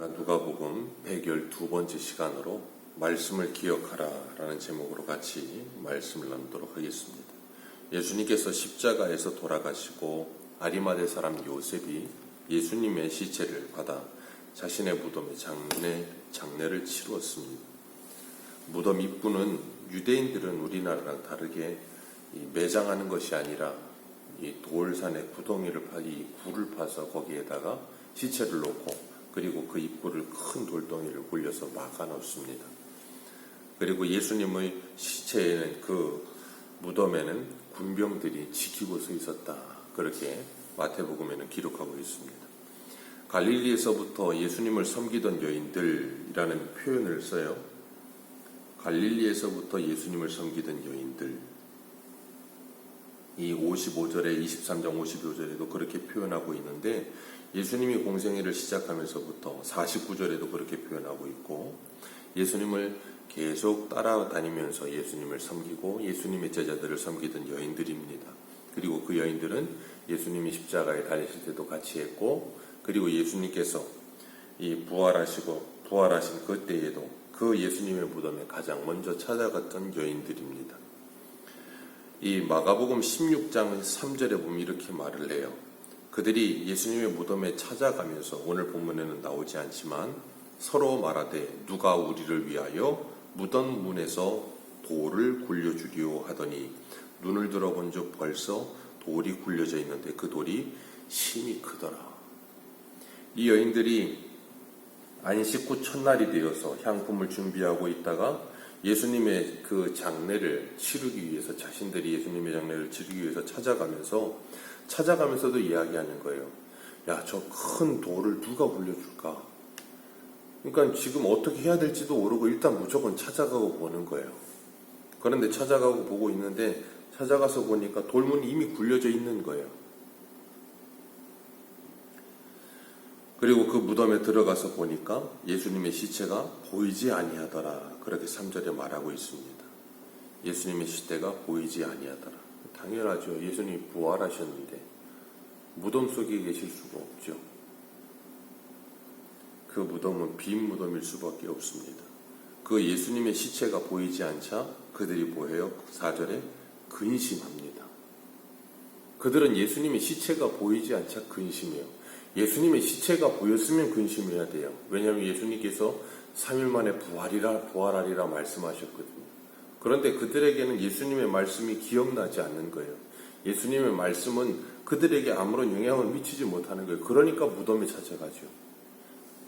누가복음 112번째 시간으로 말씀을 기억하라 라는 제목으로 같이 말씀을 나누도록 하겠습니다. 예수님께서 십자가에서 돌아가시고 아리마대 사람 요셉이 예수님의 시체를 받아 자신의 무덤에 장례를 치루었습니다. 무덤 입구는 유대인들은 우리나라랑 다르게 매장하는 것이 아니라 이 돌산에 구덩이를 굴을 파서 거기에다가 시체를 놓고 그리고 그 입구를 큰 돌덩이를 굴려서 막아 놓습니다. 그리고 예수님의 시체에는 그 무덤에는 군병들이 지키고 서 있었다. 그렇게 마태복음에는 기록하고 있습니다. 갈릴리에서부터 예수님을 섬기던 여인들이라는 표현을 써요. 갈릴리에서부터 예수님을 섬기던 여인들. 이 55절에 23장 55절에도 그렇게 표현하고 있는데 예수님이 공생애를 시작하면서부터 49절에도 그렇게 표현하고 있고 예수님을 계속 따라다니면서 예수님을 섬기고 예수님의 제자들을 섬기던 여인들입니다. 그리고 그 여인들은 예수님이 십자가에 달리실 때도 같이 했고 그리고 예수님께서 이 부활하신 그때에도 그 예수님의 무덤에 가장 먼저 찾아갔던 여인들입니다. 이 마가복음 16장 3절에 보면 이렇게 말을 해요. 그들이 예수님의 무덤에 찾아가면서 오늘 본문에는 나오지 않지만 서로 말하되 누가 우리를 위하여 무덤 문에서 돌을 굴려주리오 하더니 눈을 들어본 즉 벌써 돌이 굴려져 있는데 그 돌이 심히 크더라. 이 여인들이 안식 후 첫날이 되어서 향품을 준비하고 있다가 예수님의 그 장례를 치르기 위해서 자신들이 예수님의 장례를 치르기 위해서 찾아가면서도 이야기하는 거예요. 야, 저 큰 돌을 누가 굴려줄까? 그러니까 지금 어떻게 해야 될지도 모르고 일단 무조건 찾아가고 보는 거예요. 그런데 찾아가고 보고 있는데 찾아가서 보니까 돌문이 이미 굴려져 있는 거예요. 그리고 그 무덤에 들어가서 보니까 예수님의 시체가 보이지 아니하더라. 그렇게 3절에 말하고 있습니다. 예수님의 시체가 보이지 아니하더라. 당연하죠. 예수님이 부활하셨는데 무덤 속에 계실 수가 없죠. 그 무덤은 빈 무덤일 수밖에 없습니다. 그 예수님의 시체가 보이지 않자 그들이 뭐해요? 4절에 근심합니다. 그들은 예수님의 시체가 보이지 않자 근심해요. 예수님의 시체가 보였으면 근심해야 돼요. 왜냐하면 예수님께서 3일 만에 부활하리라 말씀하셨거든요. 그런데 그들에게는 예수님의 말씀이 기억나지 않는 거예요. 예수님의 말씀은 그들에게 아무런 영향을 미치지 못하는 거예요. 그러니까 무덤에 찾아가죠.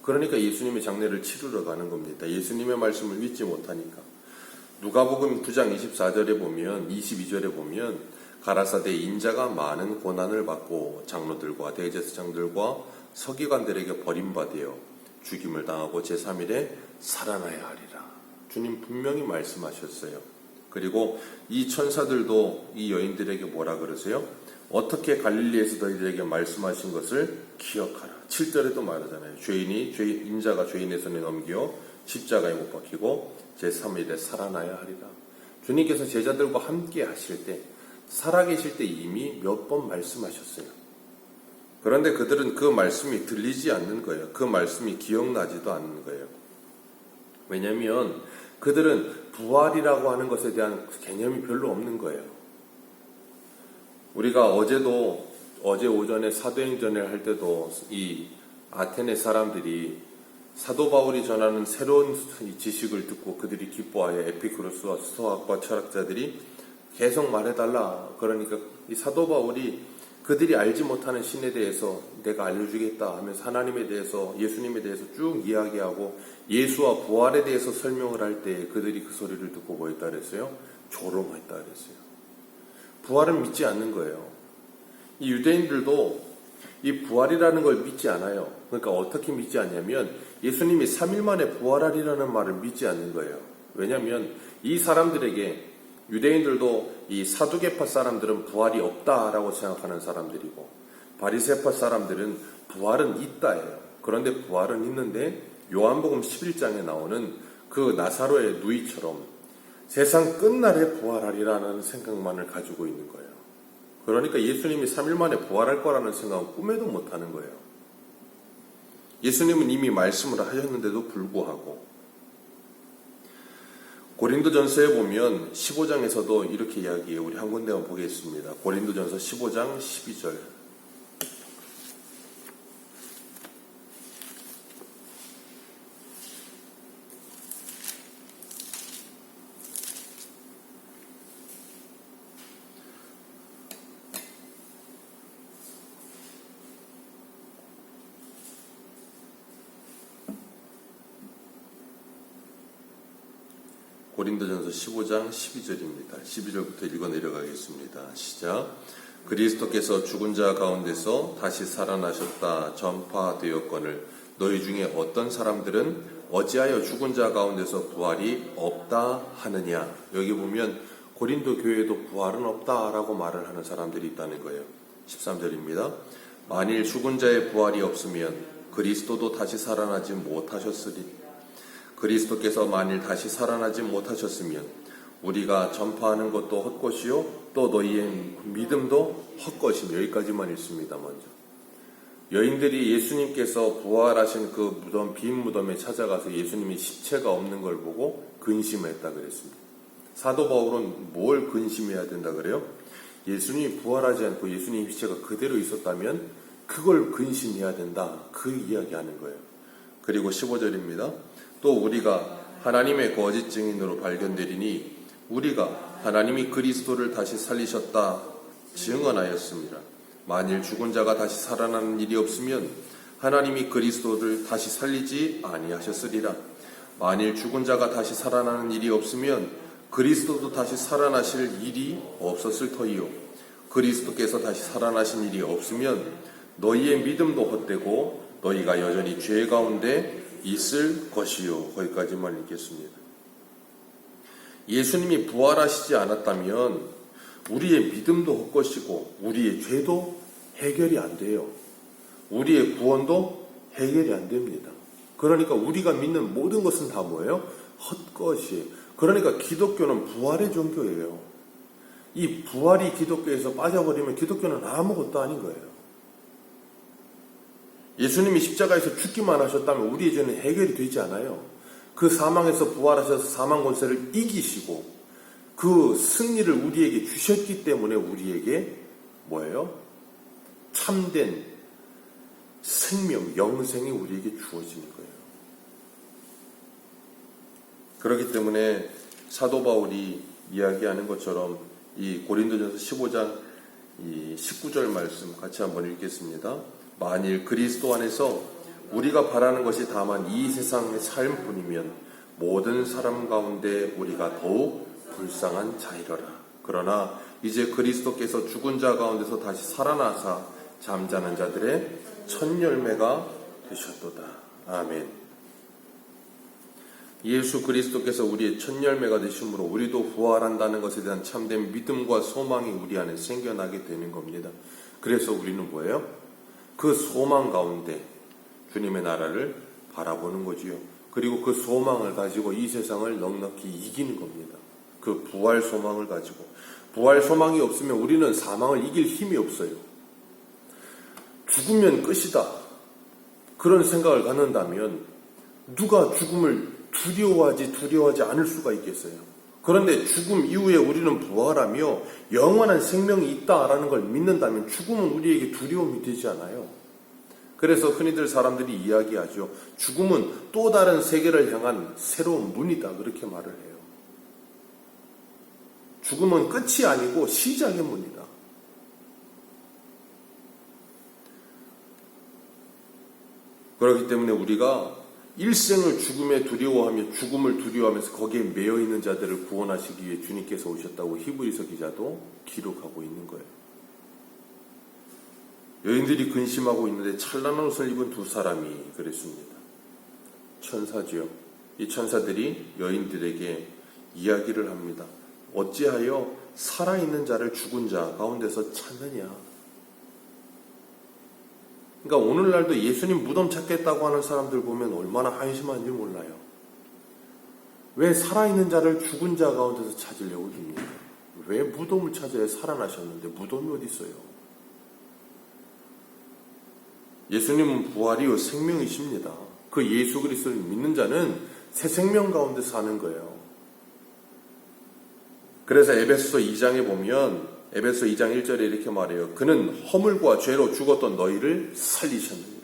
그러니까 예수님의 장례를 치르러 가는 겁니다. 예수님의 말씀을 믿지 못하니까. 누가복음 9장 24절에 보면 22절에 보면 가라사대 인자가 많은 고난을 받고 장로들과 대제사장들과 서기관들에게 버림받아 죽임을 당하고 제3일에 살아나야 하리라. 주님 분명히 말씀하셨어요. 그리고 이 천사들도 이 여인들에게 뭐라 그러세요? 어떻게 갈릴리에서 너희들에게 말씀하신 것을 기억하라. 7절에도 말하잖아요. 인자가 죄인의 손에 넘겨 십자가에 못 박히고 제3일에 살아나야 하리라. 주님께서 제자들과 함께 하실 때 살아계실 때 이미 몇 번 말씀하셨어요. 그런데 그들은 그 말씀이 들리지 않는 거예요. 그 말씀이 기억나지도 않는 거예요. 왜냐하면 그들은 부활이라고 하는 것에 대한 개념이 별로 없는 거예요. 우리가 어제 오전에 사도행전을 할 때도 이 아테네 사람들이 사도 바울이 전하는 새로운 지식을 듣고 그들이 기뻐하여 에피쿠로스와 스토아과 철학자들이 계속 말해달라. 그러니까 이 사도 바울이 그들이 알지 못하는 신에 대해서 내가 알려주겠다 하면서 하나님에 대해서 예수님에 대해서 쭉 이야기하고 예수와 부활에 대해서 설명을 할 때 그들이 그 소리를 듣고 뭐 했다 그랬어요? 조롱했다 그랬어요. 부활은 믿지 않는 거예요. 이 유대인들도 이 부활이라는 걸 믿지 않아요. 그러니까 어떻게 믿지 않냐면 예수님이 3일 만에 부활하리라는 말을 믿지 않는 거예요. 왜냐하면 이 사람들에게 유대인들도 이 사두개파 사람들은 부활이 없다라고 생각하는 사람들이고 바리새파 사람들은 부활은 있다예요. 그런데 부활은 있는데 요한복음 11장에 나오는 그 나사로의 누이처럼 세상 끝날에 부활하리라는 생각만을 가지고 있는 거예요. 그러니까 예수님이 3일 만에 부활할 거라는 생각은 꿈에도 못하는 거예요. 예수님은 이미 말씀을 하셨는데도 불구하고 고린도전서에 보면 15장에서도 이렇게 이야기해요. 우리 한 군데만 보겠습니다. 고린도전서 15장 12절. 고린도전서 15장 12절입니다. 12절부터 읽어 내려가겠습니다. 시작. 그리스도께서 죽은 자 가운데서 다시 살아나셨다 전파되었거늘 너희 중에 어떤 사람들은 어찌하여 죽은 자 가운데서 부활이 없다 하느냐. 여기 보면 고린도 교회에도 부활은 없다라고 말을 하는 사람들이 있다는 거예요. 13절입니다. 만일 죽은 자의 부활이 없으면 그리스도도 다시 살아나지 못하셨으리. 그리스도께서 만일 다시 살아나지 못하셨으면 우리가 전파하는 것도 헛것이요 또 너희의 믿음도 헛것이며. 여기까지만 읽습니다. 먼저 여인들이 예수님께서 부활하신 그 무덤, 빈 무덤에 찾아가서 예수님이 시체가 없는 걸 보고 근심했다 그랬습니다. 사도 바울은 뭘 근심해야 된다 그래요? 예수님이 부활하지 않고 예수님 시체가 그대로 있었다면 그걸 근심해야 된다, 그 이야기하는 거예요. 그리고 15절입니다. 또 우리가 하나님의 거짓 증인으로 발견되리니 우리가 하나님이 그리스도를 다시 살리셨다 증언하였습니다. 만일 죽은 자가 다시 살아나는 일이 없으면 하나님이 그리스도를 다시 살리지 아니하셨으리라. 만일 죽은 자가 다시 살아나는 일이 없으면 그리스도도 다시 살아나실 일이 없었을 터이요. 그리스도께서 다시 살아나신 일이 없으면 너희의 믿음도 헛되고 너희가 여전히 죄 가운데 있을 것이요. 거기까지만 읽겠습니다. 예수님이 부활하시지 않았다면 우리의 믿음도 헛것이고 우리의 죄도 해결이 안 돼요. 우리의 구원도 해결이 안 됩니다. 그러니까 우리가 믿는 모든 것은 다 뭐예요? 헛것이에요. 그러니까 기독교는 부활의 종교예요. 이 부활이 기독교에서 빠져버리면 기독교는 아무것도 아닌 거예요. 예수님이 십자가에서 죽기만 하셨다면 우리의 죄는 해결이 되지 않아요. 그 사망에서 부활하셔서 사망 권세를 이기시고 그 승리를 우리에게 주셨기 때문에 우리에게 뭐예요? 참된 생명, 영생이 우리에게 주어지는 거예요. 그렇기 때문에 사도 바울이 이야기하는 것처럼 이 고린도전서 15장 이 19절 말씀 같이 한번 읽겠습니다. 만일 그리스도 안에서 우리가 바라는 것이 다만 이 세상의 삶뿐이면 모든 사람 가운데 우리가 더욱 불쌍한 자이러라. 그러나 이제 그리스도께서 죽은 자 가운데서 다시 살아나사 잠자는 자들의 첫 열매가 되셨도다. 아멘. 예수 그리스도께서 우리의 첫 열매가 되심으로 우리도 부활한다는 것에 대한 참된 믿음과 소망이 우리 안에 생겨나게 되는 겁니다. 그래서 우리는 뭐예요? 그 소망 가운데 주님의 나라를 바라보는 거지요. 그리고 그 소망을 가지고 이 세상을 넉넉히 이기는 겁니다. 그 부활 소망을 가지고. 부활 소망이 없으면 우리는 사망을 이길 힘이 없어요. 죽으면 끝이다, 그런 생각을 갖는다면 누가 죽음을 두려워하지 않을 수가 있겠어요. 그런데 죽음 이후에 우리는 부활하며 영원한 생명이 있다라는 걸 믿는다면 죽음은 우리에게 두려움이 되지 않아요. 그래서 흔히들 사람들이 이야기하죠. 죽음은 또 다른 세계를 향한 새로운 문이다, 그렇게 말을 해요. 죽음은 끝이 아니고 시작의 문이다. 그렇기 때문에 우리가 일생을 죽음을 두려워하면서 거기에 매여 있는 자들을 구원하시기 위해 주님께서 오셨다고 히브리서 기자도 기록하고 있는 거예요. 여인들이 근심하고 있는데 찬란한 옷을 입은 두 사람이 그랬습니다. 천사지요. 이 천사들이 여인들에게 이야기를 합니다. 어찌하여 살아있는 자를 죽은 자 가운데서 찾느냐. 그러니까 오늘날도 예수님 무덤 찾겠다고 하는 사람들 보면 얼마나 한심한지 몰라요. 왜 살아있는 자를 죽은 자 가운데서 찾으려고 듭니까? 왜 무덤을 찾아야 살아나셨는데 무덤이 어디 있어요? 예수님은 부활이요 생명이십니다. 그 예수 그리스도를 믿는 자는 새 생명 가운데 사는 거예요. 그래서 에베소 2장에 보면 에베소 2장 1절에 이렇게 말해요. 그는 허물과 죄로 죽었던 너희를 살리셨느니라.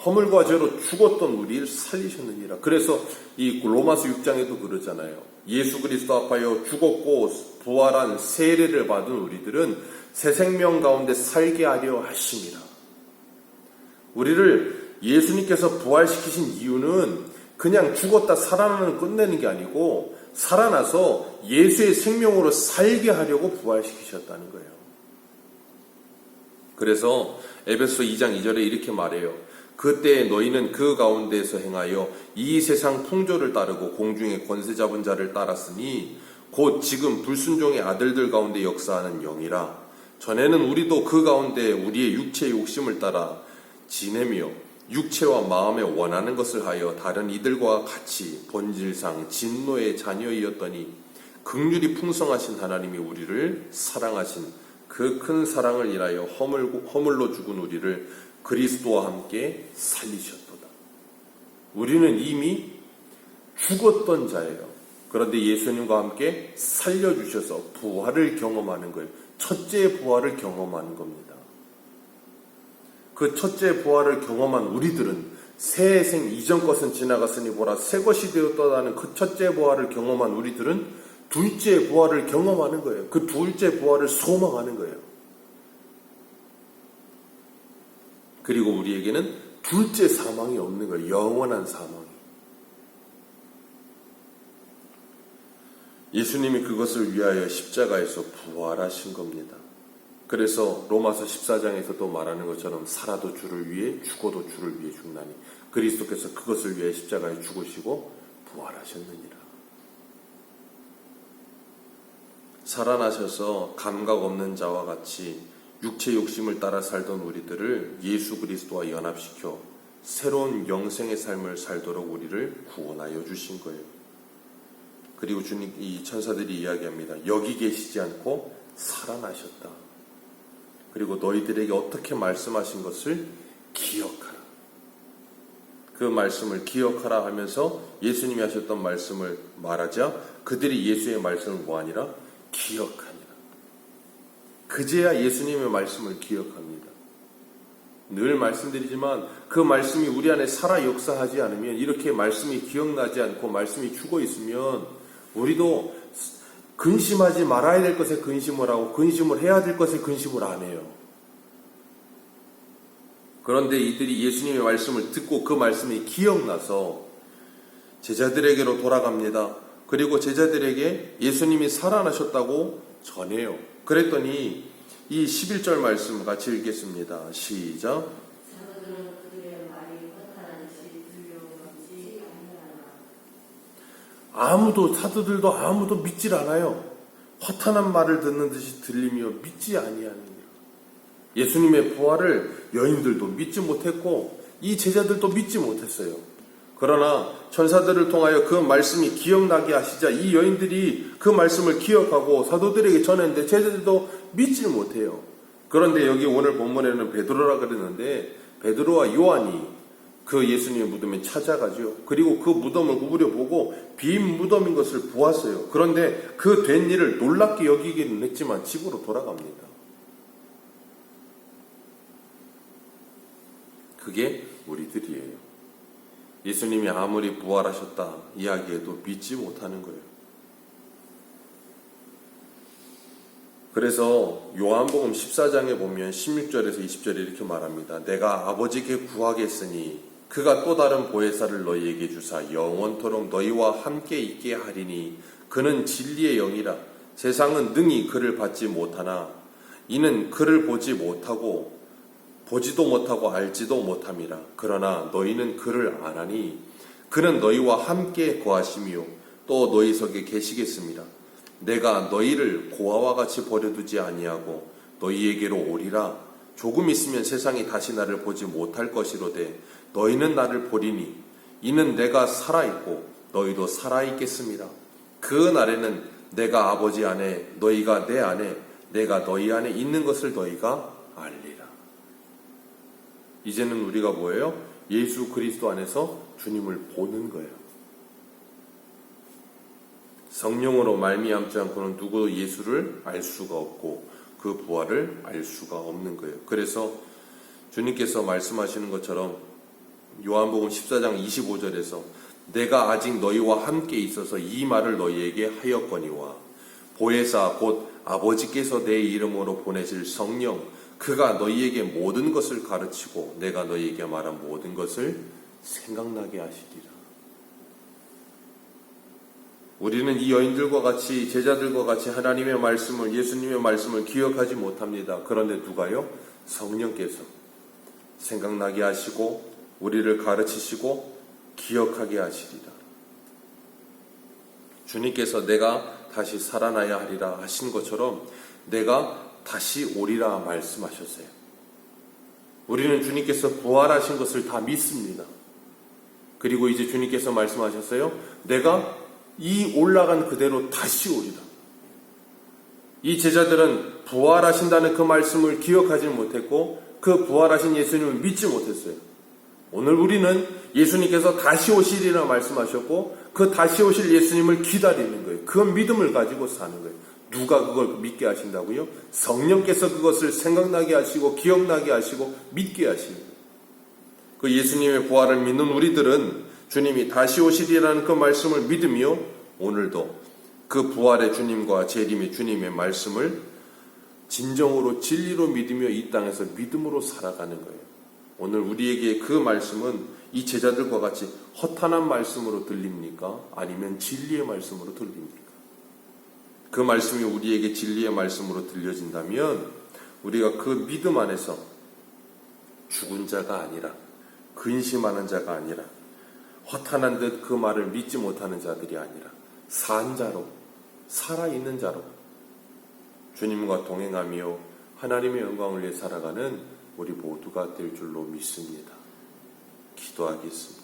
허물과 죄로 죽었던 우리를 살리셨느니라. 그래서 이 로마서 6장에도 그러잖아요. 예수 그리스도 앞하여 죽었고 부활한 세례를 받은 우리들은 새 생명 가운데 살게 하려 하심이라. 우리를 예수님께서 부활시키신 이유는 그냥 죽었다 살아나는 끝내는 게 아니고 살아나서 예수의 생명으로 살게 하려고 부활시키셨다는 거예요. 그래서 에베소 2장 2절에 이렇게 말해요. 그때 너희는 그 가운데서 행하여 이 세상 풍조를 따르고 공중의 권세 잡은 자를 따랐으니 곧 지금 불순종의 아들들 가운데 역사하는 영이라. 전에는 우리도 그 가운데 우리의 육체의 욕심을 따라 지내며 육체와 마음에 원하는 것을 하여 다른 이들과 같이 본질상 진노의 자녀이었더니 긍휼이 풍성하신 하나님이 우리를 사랑하신 그 큰 사랑을 인하여 허물로 죽은 우리를 그리스도와 함께 살리셨도다. 우리는 이미 죽었던 자예요. 그런데 예수님과 함께 살려주셔서 부활을 경험하는 거예요. 첫째 부활을 경험하는 겁니다. 그 첫째 부활을 경험한 우리들은 새 생 이전 것은 지나갔으니 보라 새 것이 되었다는 그 첫째 부활을 경험한 우리들은 둘째 부활을 경험하는 거예요. 그 둘째 부활을 소망하는 거예요. 그리고 우리에게는 둘째 사망이 없는 거예요. 영원한 사망이. 예수님이 그것을 위하여 십자가에서 부활하신 겁니다. 그래서 로마서 14장에서도 말하는 것처럼 살아도 주를 위해 죽어도 주를 위해 죽나니 그리스도께서 그것을 위해 십자가에 죽으시고 부활하셨느니라. 살아나셔서 감각 없는 자와 같이 육체 욕심을 따라 살던 우리들을 예수 그리스도와 연합시켜 새로운 영생의 삶을 살도록 우리를 구원하여 주신 거예요. 그리고 주님, 이 천사들이 이야기합니다. 여기 계시지 않고 살아나셨다. 그리고 너희들에게 어떻게 말씀하신 것을 기억하라. 그 말씀을 기억하라 하면서 예수님이 하셨던 말씀을 말하자 그들이 예수의 말씀을 뭐하니라? 기억하니라. 그제야 예수님의 말씀을 기억합니다. 늘 말씀드리지만 그 말씀이 우리 안에 살아 역사하지 않으면 이렇게 말씀이 기억나지 않고 말씀이 죽어 있으면 우리도 근심하지 말아야 될 것에 근심을 하고 근심을 해야 될 것에 근심을 안 해요. 그런데 이들이 예수님의 말씀을 듣고 그 말씀이 기억나서 제자들에게로 돌아갑니다. 그리고 제자들에게 예수님이 살아나셨다고 전해요. 그랬더니 이 11절 말씀 같이 읽겠습니다. 시작. 사도들도 아무도 믿질 않아요. 허탄한 말을 듣는 듯이 들리며 믿지 아니하느니라. 예수님의 부활을 여인들도 믿지 못했고 이 제자들도 믿지 못했어요. 그러나 천사들을 통하여 그 말씀이 기억나게 하시자 이 여인들이 그 말씀을 기억하고 사도들에게 전했는데 제자들도 믿지 못해요. 그런데 여기 오늘 본문에는 베드로라 그랬는데 베드로와 요한이 그 예수님의 무덤에 찾아가죠. 그리고 그 무덤을 구부려보고 빈 무덤인 것을 보았어요. 그런데 그 된 일을 놀랍게 여기기는 했지만 집으로 돌아갑니다. 그게 우리들이에요. 예수님이 아무리 부활하셨다 이야기해도 믿지 못하는 거예요. 그래서 요한복음 14장에 보면 16절에서 20절에 이렇게 말합니다. 내가 아버지께 구하겠으니 그가 또 다른 보혜사를 너희에게 주사 영원토록 너희와 함께 있게 하리니 그는 진리의 영이라. 세상은 능히 그를 받지 못하나 이는 그를 보지도 못하고 알지도 못함이라. 그러나 너희는 그를 아나니 그는 너희와 함께 거하시며 또 너희 속에 계시겠습니다. 내가 너희를 고아와 같이 버려두지 아니하고 너희에게로 오리라. 조금 있으면 세상이 다시 나를 보지 못할 것이로되 너희는 나를 보리니 이는 내가 살아있고 너희도 살아있겠습니다. 그 날에는 내가 아버지 안에 너희가 내 안에 내가 너희 안에 있는 것을 너희가 알리라. 이제는 우리가 뭐예요? 예수 그리스도 안에서 주님을 보는 거예요. 성령으로 말미암지 않고는 누구도 예수를 알 수가 없고 그 부활을 알 수가 없는 거예요. 그래서 주님께서 말씀하시는 것처럼 요한복음 14장 25절에서 내가 아직 너희와 함께 있어서 이 말을 너희에게 하였거니와 보혜사 곧 아버지께서 내 이름으로 보내실 성령 그가 너희에게 모든 것을 가르치고 내가 너희에게 말한 모든 것을 생각나게 하시리라. 우리는 이 여인들과 같이 제자들과 같이 하나님의 말씀을 예수님의 말씀을 기억하지 못합니다. 그런데 누가요? 성령께서 생각나게 하시고 우리를 가르치시고 기억하게 하시리라. 주님께서 내가 다시 살아나야 하리라 하신 것처럼 내가 다시 오리라 말씀하셨어요. 우리는 주님께서 부활하신 것을 다 믿습니다. 그리고 이제 주님께서 말씀하셨어요. 내가 이 올라간 그대로 다시 오리라. 이 제자들은 부활하신다는 그 말씀을 기억하지 못했고 그 부활하신 예수님을 믿지 못했어요. 오늘 우리는 예수님께서 다시 오시리라 말씀하셨고 그 다시 오실 예수님을 기다리는 거예요. 그 믿음을 가지고 사는 거예요. 누가 그걸 믿게 하신다고요? 성령께서 그것을 생각나게 하시고 기억나게 하시고 믿게 하시는 거예요. 그 예수님의 부활을 믿는 우리들은 주님이 다시 오시리라는 그 말씀을 믿으며 오늘도 그 부활의 주님과 재림의 주님의 말씀을 진정으로 진리로 믿으며 이 땅에서 믿음으로 살아가는 거예요. 오늘 우리에게 그 말씀은 이 제자들과 같이 허탄한 말씀으로 들립니까? 아니면 진리의 말씀으로 들립니까? 그 말씀이 우리에게 진리의 말씀으로 들려진다면 우리가 그 믿음 안에서 죽은 자가 아니라 근심하는 자가 아니라 허탄한 듯 그 말을 믿지 못하는 자들이 아니라 산 자로 살아있는 자로 주님과 동행하며 하나님의 영광을 위해 살아가는 우리 모두가 될 줄로 믿습니다. 기도하겠습니다.